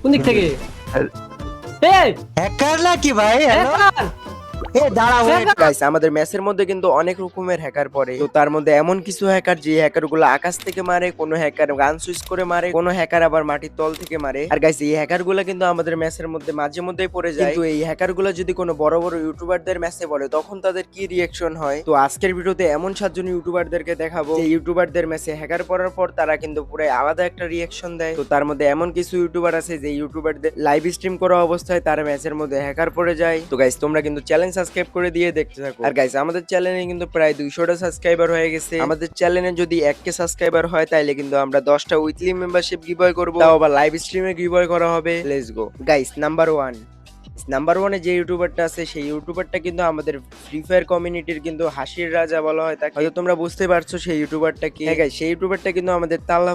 কোন দিক থেকে? এই হ্যাকার নাকি ভাই? Hello hacker! দাঁড়াও গাইস, আমাদের ম্যাচের মধ্যে কিন্তু অনেক রকমের হ্যাকার পড়ে। তো তার মধ্যে এমন কিছু হ্যাকার যে হ্যাকার গুলো আকাশ থেকে মারে, কোনো হ্যাকার গান সুইচ করে মারে, কোনো হ্যাকার আবার মাটির তল থেকে মারে। আর গাইস, এই হ্যাকার গুলো কিন্তু আমাদের ম্যাচের মধ্যে মাঝে মধ্যেই পড়ে যায়। কিন্তু এই হ্যাকার গুলো যদি কোনো বড় বড় ইউটিউবারদের ম্যাচে পড়ে তখন তাদের কি রিয়াকশন হয়। তো আজকের ভিডিওতে এমন 7 জন ইউটিউবারদেরকে দেখাবো যে ইউটিউবারদের ম্যাচে হ্যাকার পড়ার পর তারা কিন্তু পুরো আলাদা একটা রিয়াকশন দেয়। তো তার মধ্যে এমন কিছু ইউটিউবার আছে যে ইউটিউবারদের লাইভ স্ট্রিম করা অবস্থায় তার ম্যাচের মধ্যে হ্যাকার পড়ে যায়। তো গাইস, তোমরা কিন্তু চ্যানেল সাবস্ক্রাইব করে দিয়ে দেখতে থাকো। আর গাইস, আমাদের চ্যানেলে কিন্তু প্রায় 200টা সাবস্ক্রাইবার হয়ে গেছে। আমাদের চ্যানেলে যদি 1K সাবস্ক্রাইবার হয় তাইলে কিন্তু আমরা 10টা উইকলি মেম্বারশিপ গিভঅ্যাওয়ে করব, তাও আবার লাইভ স্ট্রিমে গিভঅ্যাওয়ে করা হবে। Let's go guys. নাম্বার ওয়ানে যে ইউটিউবারটা আছে সেই ইউটিউবারটা কিন্তু আমাদের ফ্রি ফায়ার কমিউনিটির কিন্তু হাসির রাজা বলা হয় তাকে। হয়তো তোমরা বুঝতে পারছো সেই ইউটিউবারটা কি। হ্যাঁ গাইস, সেই ইউটিউবারটা কিন্তু আমাদের তাল্লা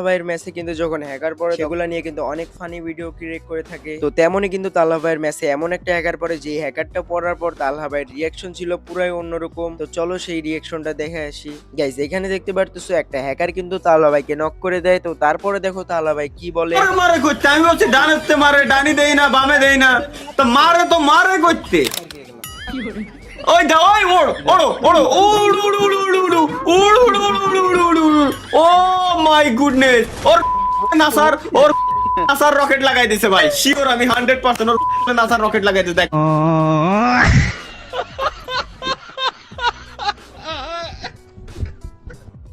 ভাইয়ের ম্যাচে কিন্তু যখন হ্যাকার পড়ে সেগুলা নিয়ে কিন্তু অনেক ফানি ভিডিও ক্রিয়েট করে থাকে। তো তেমনই কিন্তু তাল্লা ভাইয়ের ম্যাচে এমন একটা হ্যাকার পড়ে যে হ্যাকারটা পড়ার পর তাল্লা ভাইয়ের রিয়াকশন ছিল পুরাই অন্যরকম। তো চলো সেই রিয়াকশনটা দেখে আসি। গাইস, এখানে দেখতে পারতেছো একটা হ্যাকার কিন্তু তাল্লা ভাইকে নক করে দেয়। তো তারপরে দেখো তাল্লা ভাই কি বলে। মারে করতে আমি বলছি ডানেতে মারে, ডানি দেই না বামে দেই না, তো মারে করতে ওই দা ওই ওড়ো ওড়ো ওড়ো উড় উড় উড় উড় উড় উড় উড় উড় উড় উড় উড় উড়। ও মাই গুডনেস, ওর নাসার রকেট লাগাই দিছে ভাই, শিওর আমি 100% ওর নাসার রকেট লাগাই দিছে। দেখ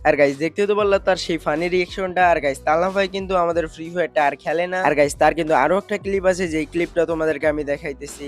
আর গাইস, দেখতে তো বললাম তার সেই ফানি রিয়েকশনটা। আর গাইস, তাল্লা ভাই কিন্তু আমাদের ফ্রি ফায়ারটা আর খেলে না। আর গাইস, তার কিন্তু আরো একটা ক্লিপ আছে যেই ক্লিপটা তোমাদেরকে আমি দেখাইতেছি।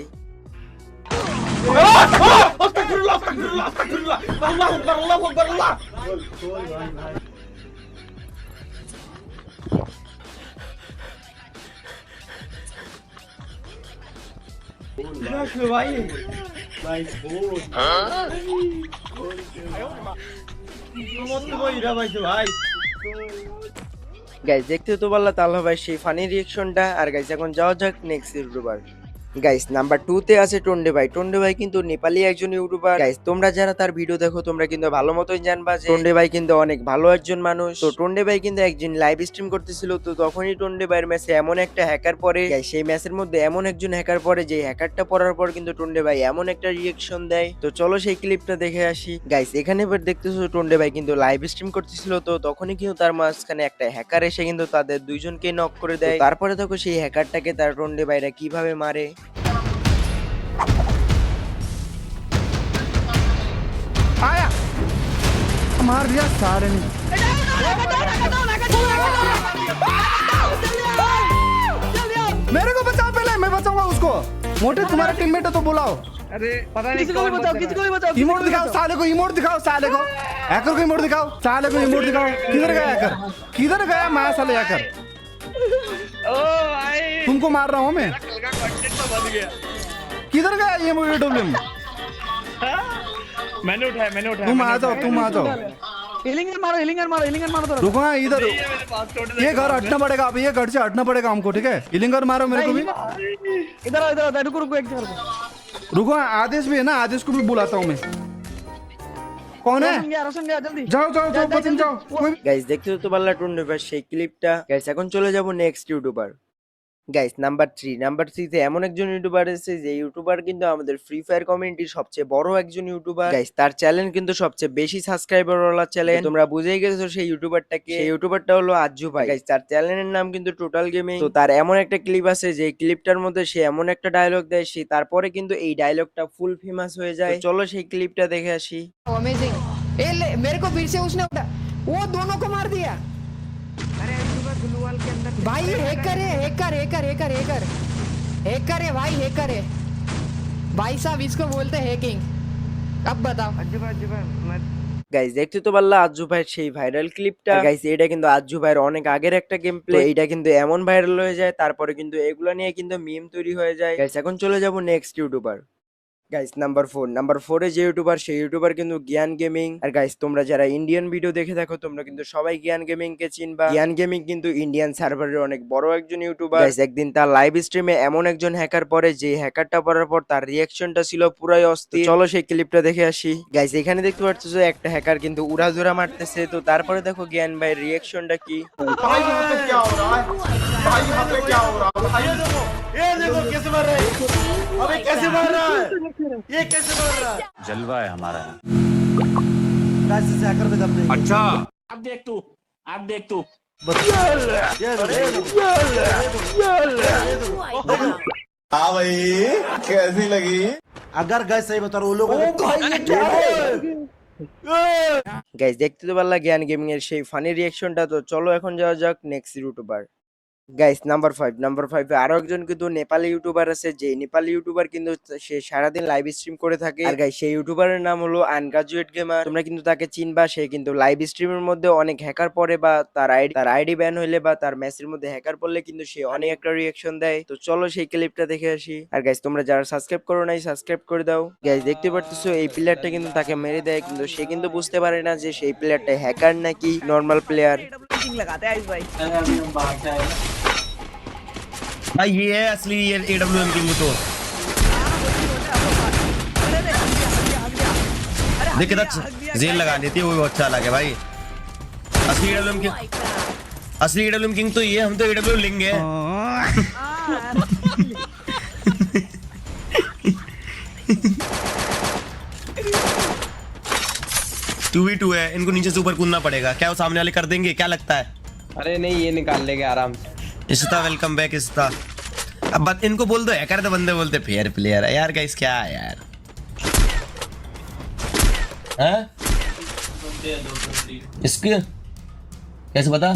গাইস, দেখতে তো বললাম তাল্লা ভাই সেই ফানি রিয়েকশনটা। আর গাইস, এখন যাওয়া যাক নেক্সট ইউটিউবার। গাইস, নাম্বার 2 তে আছে টন্ডে ভাই। টন্ডে ভাই কিন্তু নেপালি একজন ইউটিউবার। গাইস, তোমরা যারা তার ভিডিও দেখো তোমরা কিন্তু ভালো মতোই জানবা যে টন্ডে ভাই কিন্তু অনেক ভালো একজন মানুষ। তো টন্ডে ভাই কিন্তু একদিন লাইভ স্ট্রিম করতেছিল। তো তখনই টন্ডে ভাইয়ের ম্যাচে এমন একটা হ্যাকার পড়ে। গাইস, সেই ম্যাচের মধ্যে এমন একজন হ্যাকার পড়ে যে হ্যাকারটা পড়ার পর কিন্তু টন্ডে ভাই এমন একটা রিয়েকশন দেয়। তো চলো সেই ক্লিপটা দেখে আসি। গাইস, এখানে এবার দেখতেছো টন্ডে ভাই কিন্তু লাইভ স্ট্রিম করতেছিল। তো তখনই কিন্তু তার মাঝখানে একটা হ্যাকার এসে কিন্তু তাদের দুইজনকে নক করে দেয়। তো তারপরে দেখো সেই হ্যাকারটাকে তার টন্ডে ভাইরা কিভাবে মারে। आया मार दिया सारे ने। मेरे को बचाओ, पहले मैं बचाऊंगा उसको। मोटे तुम्हारा टीममेट है तो बुलाओ। अरे पता नहीं किसी को भी बताओ, किसी को भी बताओ। इमोट दिखाओ साले को, इमोट दिखाओ साले को। हैकर को इमोट दिखाओ, साले को इमोट दिखाओ। किधर गया हैकर? किधर गया माया साले हैकर? ओ भाई तुमको मार रहा हूँ मैं। कल का कंटेंट तो बन गया। किधर गया ये डब्ल्यू? मैंने उठाया तुम आ जाओ, तुम आ जाओ। हिलिंगर मारो तो रुको ना इधर। मेरे पास टोटल ये घर हटना पड़ेगा, अब ये घर से हटना पड़ेगा हमको, ठीक है? इलिंगर मारो मेरे को भी। इधर आओ, रुको रुको एक सेकंड रुको, आदेश भी है ना, आदेश को भी बुलाता हूँ मैं। कौन है? रोशन गया जल्दी जाओ जाओ जाओ, बचन जाओ। कोई গাইস, দেখতে তো পারলা টন্ডে ভাই সেই ক্লিপটা। গাইস, এখন চলে যাব নেক্সট ইউটিউবার। গাইস, নাম্বার 3 তে এমন একজন ইউটিউবার আছে যে ইউটিউবার কিন্তু আমাদের ফ্রি ফায়ার কমিউনিটির সবচেয়ে বড় একজন ইউটিউবার। গাইস, তার চ্যানেল কিন্তু সবচেয়ে বেশি সাবস্ক্রাইবার ওয়ালা চ্যানেল। তোমরা বুঝেই গেছো সেই ইউটিউবারটাকে। সেই ইউটিউবারটা হলো আজ্জু ভাই। গাইস, তার চ্যানেলের নাম কিন্তু টোটাল গেমিং। তো তার এমন একটা ক্লিপ আছে যে ক্লিপটার মধ্যে সে এমন একটা ডায়লগ দেয়, সে তারপরে কিন্তু এই ডায়লগটা ফুল ফেমাস হয়ে যায়। তো চলো সেই ক্লিপটা দেখে আসি। अमेजिंग। ए ले, मेरे को फिर से उसने उठा, वो दोनों को मार दिया। भाई हैकर है, हैकर है भाई, हैकर है भाई साहब, इसको बोलते हैं हैकिंग। अब बताओ। গাইস, দেখতে তো পারলা আজ্জু ভাইয়ের সেই ভাইরাল ক্লিপটা। গাইস, এটা কিন্তু আজ্জু ভাইয়ের অনেক আগের একটা গেম প্লে। এইটা কিন্তু এমন ভাইরাল হয়ে যায় তারপরে কিন্তু এগুলা নিয়ে কিন্তু মিম তৈরি হয়ে যায়। গাইস, এখন চলে যাব নেক্সট ইউটিউবার। গাইস নাম্বার 4 এ যে ইউটিউবার সেই ইউটিউবার কিন্তু জ্ঞান গেমিং। আর গাইস তোমরা যারা ইন্ডিয়ান ভিডিও দেখে থাকো তোমরা কিন্তু সবাই জ্ঞান গেমিং কে চিনবা। জ্ঞান গেমিং কিন্তু ইন্ডিয়ান সার্ভারের অনেক বড় একজন ইউটিউবার। গাইস একদিন তার লাইভ স্ট্রিমে এমন একজন হ্যাকার পড়ে যে হ্যাকারটা পড়ার পর তার রিঅ্যাকশনটা ছিল পুরাই অস্থির। চলো সেই ক্লিপটা দেখে আসি। গাইস এখানে দেখতে পাচ্ছ যে একটা হ্যাকার কিন্তু উড়াধুরা মারতেছে। তো তারপরে দেখো জ্ঞান ভাইয়ের রিঅ্যাকশনটা কি। जलवा है हमारा। गाइस इसे हैकर पे दब देंगे। अच्छा अब देख तू अगर गाइस सही बता रहा हूँ वो लोगों গাইস দেখতে তো পারলা জ্ঞান গেমিং এর সেই ফানি রিঅ্যাকশনটা। তো চলো এখন যাওয়া যাক নেক্সট ইউটিউবার। গাইস নাম্বার 5 এ আরো একজন কিন্তু নেপালি ইউটিউবার আছে। যে নেপালি ইউটিউবার কিন্তু সে সারাদিন লাইভ স্ট্রিম করে থাকে। আর গাইস সেই ইউটিউবারের নাম হলো আনগ্রাজুয়েট গেমার। তোমরা কিন্তু তাকে চিনবা। সে কিন্তু লাইভ স্ট্রিমের মধ্যে অনেক হ্যাকার পড়ে বা তার আইডি ব্যান হইলে বা তার ম্যাচের মধ্যে হ্যাকার পড়লে কিন্তু সে অনেক একটা রিঅ্যাকশন দেয়। তো চলো সেই ক্লিপটা দেখে আসি। আর গাইস তোমরা যারা সাবস্ক্রাইব করো নাই সাবস্ক্রাইব করে দাও। গাইস দেখতে পারতেছো এই প্লেয়ারটা কিন্তু তাকে মেরে দেয় কিন্তু সে কিন্তু বুঝতে পারে না যে সেই প্লেয়ারটা হ্যাকার নাকি নরমাল প্লেয়ার। किंग लगाते हैं आयुष भाई। भाई ये है असली ये AWM किंग तो देख कितना जेल लगा देती है वो बहुत अच्छा लगे भाई। असली AWM किंग तो ये हम तो AWM लेंगे। 2v2 है इनको नीचे से ऊपर कूदना पड़ेगा। क्या वो सामने वाले कर देंगे क्या लगता है? अरे नहीं ये निकाल लेंगे आराम से। इस्ता वेलकम बैक इस्ता। अब बात इनको बोल दो हैकर तो बंदे बोलते फेयर प्लेयर है यार। गाइस क्या है यार हैं? इसके कैसे पता?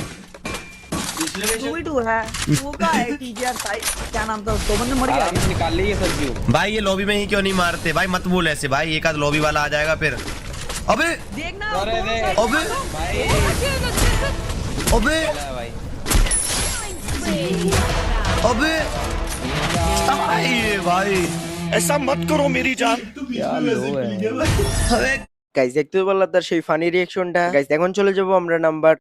2v2 है वो का है टीआर साइड क्या नाम था उसको बंदे मर गया। आराम से निकाल लेंगे सब्जी। भाई ये लॉबी में ही क्यों नहीं मारते भाई? मत बोल ऐसे भाई। एक आध लॉबी वाला आ जाएगा फिर। अबे देखना अरे रे अबे भाई अबे भाई अबे भाई ऐसा मत करो मेरी जान। গাইস দেখতে পারলা তার সেই ফানি রিঅ্যাকশনটা। গাইস এখন চলে যাবো আমরা নাম্বার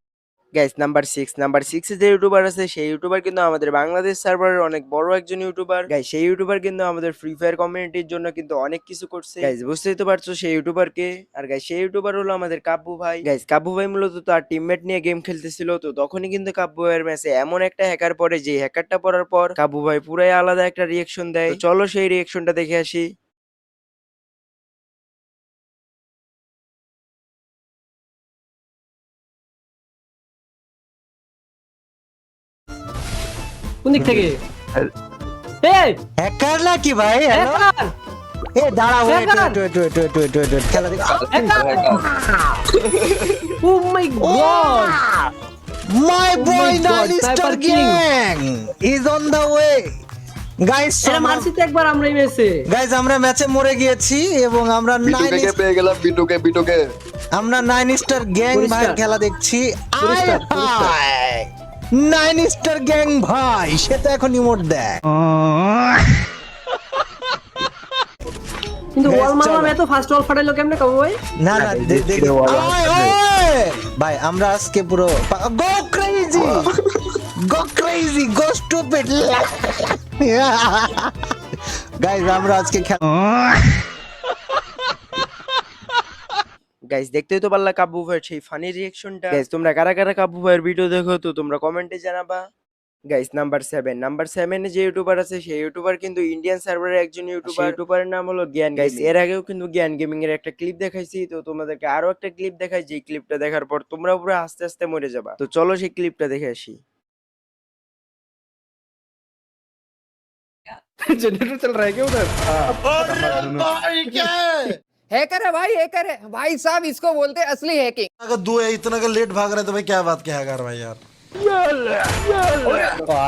6 এ যে ইউটিউবার আছে সেই ইউটিউবার কিন্তু আমাদের বাংলাদেশ সার্ভারের অনেক বড় একজন ইউটিউবার। গাইস সেই ইউটিউবার কিন্তু আমাদের ফ্রি ফায়ার কমিউনিটির জন্য কিন্তু অনেক কিছু করছে। গাইস বুঝতেই তো পারছো সেই ইউটিউবার কে। আর গাইস সেই ইউটিউবার হলো আমাদের কাব্বু ভাই। গাইস কাব্বু ভাই মূলত তার টিমমেট নিয়ে গেম খেলতেছিল। তো তখনই কিন্তু কাব্বু ভাইয়ের ম্যাচে এমন একটা হ্যাকার পড়ে যে হ্যাকারটা পড়ার পর কাব্বু ভাই পুরাই আলাদা একটা রিঅ্যাকশন দেয়। তো চলো সেই রিঅ্যাকশনটা দেখে আসি। কোন দিক থেকে এই हैकर ला की भाई हेलो ए दाड़ा वेट खेला देख oh my god my boy God, नाइस्टर Sniper King. Gang is on the way guys এরা মারছি তো একবার আমরাই মেসে। গাইস আমরা ম্যাচে মরে গিয়েছি এবং আমরা 9 পেয়ে গেলাম বিটুকে আমরা 9 স্টার গ্যাং ভাই পরিষ্কার। খেলা দেখছি। পরিষ্কার, পরিষ্কার। 9 স্টার গ্যাং ভাই সে তো এখন ইমোট দেয়। কিন্তু ওয়াল মারলাম এত ফার্স্ট ওয়াল ফাটাইলো কেমনে কব ভাই? না না দেখ ভাই আমরা আজকে পুরো গো ক্রেজি গো স্টুপিড গাইস আমরা আজকে গাইস দেখতেই তো পারলা কাব্বু ভাইয়ের সেই ফানি রিঅ্যাকশনটা। গাইস তোমরা কারা কারা কাব্বু ভাইয়ের ভিডিও দেখো তো তোমরা কমেন্টে জানাবা। গাইস নাম্বার 7 এ যে ইউটিউবার আছে সেই ইউটিউবার কিন্তু ইন্ডিয়ান সার্ভারের একজন ইউটিউবার। ইউটিউবারের নাম হলো জ্ঞান। গাইস এর আগেও কিন্তু জ্ঞান গেমিং এর একটা ক্লিপ দেখাইছি। তো তোমাদেরকে আরো একটা ক্লিপ দেখাই যে ক্লিপটা দেখার পর তোমরা পুরো আস্তে আস্তে মরে যাবা। তো চলো সেই ক্লিপটা দেখে আসি। जनरेटर चल रहा है क्या उधर? हैकर है भाई साहब इसको बोलते हैं असली हैकिंग। अगर दो है इतना का लेट भाग रहा है तो भाई क्या बात क्या है भाई यार।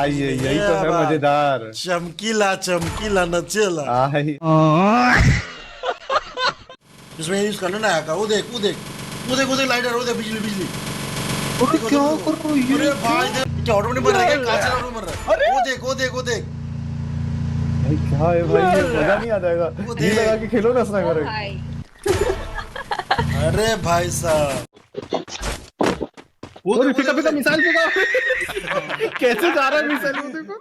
यही तो है मजेदार। चमकीला नचेला इसमें यूज करना ना आएगा। वो देख लाइटर वो देख बिजली क्या कर रहा है ये भाई? क्या ऑटो में मर रहा है क्या? कांच ऑटो में मर रहा है। वो देख भाई क्या है भाई, ये मजा नहीं आ जाएगा, ये लगा के खेलो ना स्नाइपर। अरे भाई साहब वो पिका पिका मिसाइल फेंका कैसे जा रहा है मिसाइल, वो देखो।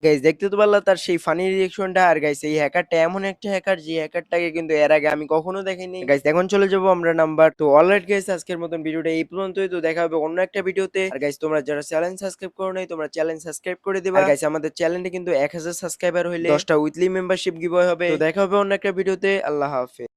গাইস দেখতে তো পারলা তার সেই ফানি রিঅ্যাকশনটা। আর গাইস এই হ্যাকারটা এমন একটা হ্যাকার যে হ্যাকারটাকে কিন্তু এর আগে আমি কখনো দেখিনি। গাইস এখন চলে যাবো আমরা নাম্বার। তো অলরাইট গাইস আজকের মতন ভিডিওটা এই পর্যন্তই। তো দেখা হবে অন্য একটা ভিডিওতে। আর গাইস তোমরা যারা চ্যানেল সাবস্ক্রাইব করো নাই তোমরা চ্যানেল সাবস্ক্রাইব করে দিবা। আর গাইস আমাদের চ্যানেলে কিন্তু 1000 সাবস্ক্রাইবার হইলে 10টা উইকলি মেম্বারশিপ গিভঅ্যাওয়ে হবে। তো দেখা হবে অন্য একটা ভিডিওতে। আল্লাহ হাফেজ।